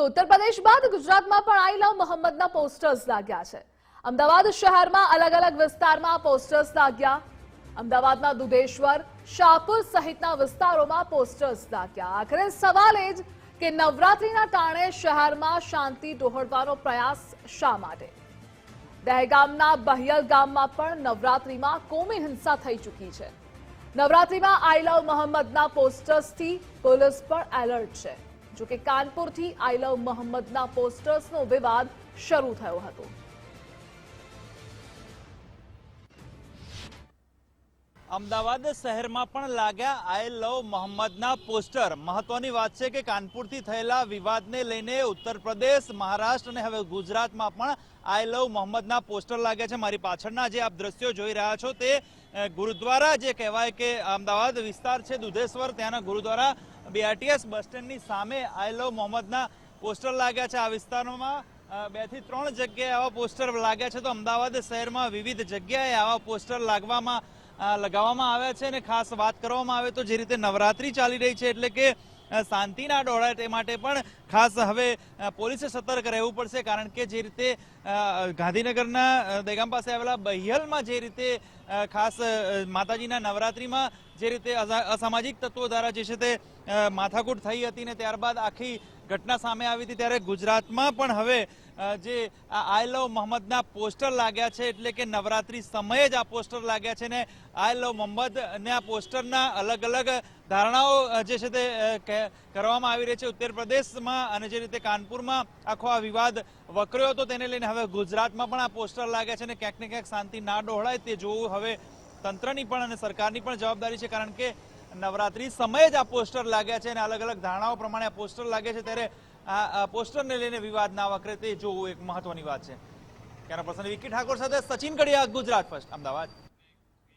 તો ઉત્તર પ્રદેશ બાદ ગુજરાતમાં પણ આઈ લવ મોહમ્મદના પોસ્ટર્સ લાગ્યા છે। અમદાવાદ શહેરમાં અલગ અલગ વિસ્તારમાં પોસ્ટર્સ લાગ્યા। અમદાવાદના દુધેશ્વર, શાહપુર સહિતના વિસ્તારોમાં પોસ્ટર્સ લાગ્યા। આખરે સવાલ એ જ કે નવરાત્રીના ટાણે શહેરમાં શાંતિ ડહોળવાનો પ્રયાસ શા માટે? દહેગામના બહિયલ ગામમાં પણ નવરાત્રીમાં કોમી હિંસા થઈ ચૂકી છે। નવરાત્રીમાં આઈ લવ મોહમ્મદના પોસ્ટર્સથી પોલીસ પર એલર્ટ છે। જો કે કાનપુરથી આઈ લવ મોહમ્મદના પોસ્ટર્સનો વિવાદ શરૂ થયો હતો। અમદાવાદ શહેરમાં પણ લાગ્યા આઈ લવ મોહમ્મદના પોસ્ટર। મહત્વની વાત છે કે કાનપુરથી થયેલા વિવાદને લઈને ઉત્તર પ્રદેશ, મહારાષ્ટ્ર અને હવે ગુજરાતમાં પણ આઈ લવ મોહમ્મદના પોસ્ટર લાગ્યા છે। મારી પાછળના જે આપ દ્રશ્યો જોઈ રહ્યા છો તે ગુરુદ્વારા જે કહેવાય કે અમદાવાદ વિસ્તાર છે દુધેશ્વર, ત્યાંના ગુરુદ્વારા BRTS બસ સ્ટેન્ડની સામે આઈ લવ મોહમ્મદના પોસ્ટર લાગ્યા છે। આ વિસ્તારોમાં 2 થી 3 જગ્યાએ આવા પોસ્ટર લાગ્યા છે। તો અમદાવાદ શહેરમાં વિવિધ જગ્યાએ આવા પોસ્ટર લગાવવામાં આવ્યા છે। અને ખાસ વાત કરવામાં આવે તો જે રીતે નવરાત્રી ચાલી રહી છે એટલે કે શાંતિ ના ડોળાય તે માટે પણ ખાસ હવે પોલીસે સતર્ક રહેવું પડશે। કારણ કે જે રીતે ગાંધીનગરના દહેગામ પાસે આવેલા બહિયલમાં જે રીતે ખાસ માતાજીના નવરાત્રીમાં જે રીતે અસામાજિક તત્વો દ્વારા જે છે તે માથાકૂટ થઈ હતી ને ત્યારબાદ આખી ઘટના સામે આવી હતી, ત્યારે ગુજરાતમાં પણ હવે જે આઈ લવ મોહમ્મદના પોસ્ટર લાગ્યા છે એટલે કે નવરાત્રી સમયે જ આ પોસ્ટર લાગ્યા છે ને આઈ લવ મોહમ્મદને આ પોસ્ટરના અલગ અલગ ધારણાઓ જે છે તે કરવામાં આવી રહી છે ઉત્તર પ્રદેશમાં। અને જે રીતે કાનપુરમાં આખો આ વિવાદ વકર્યો હતો તેને લઈને હવે ગુજરાતમાં પણ આ પોસ્ટર લાગ્યા છે ને ક્યાંક ને ક્યાંક શાંતિ ના ડહોળાય તે જોવું હવે તંત્રની પણ અને સરકારની પણ જવાબદારી છે। કારણ કે નવરાત્રી સમયે જ આ પોસ્ટર લાગ્યા છે અને અલગ અલગ ધારણાઓ પ્રમાણે આ પોસ્ટર લાગે છે, ત્યારે આ પોસ્ટરને લઈને વિવાદ ના વકરે તે જોવું એક મહત્વની વાત છે। કેમેરા પર્સન વિકી ઠાકોર સાથે સચિન કડિયા, ગુજરાત ફર્સ્ટ, અમદાવાદ।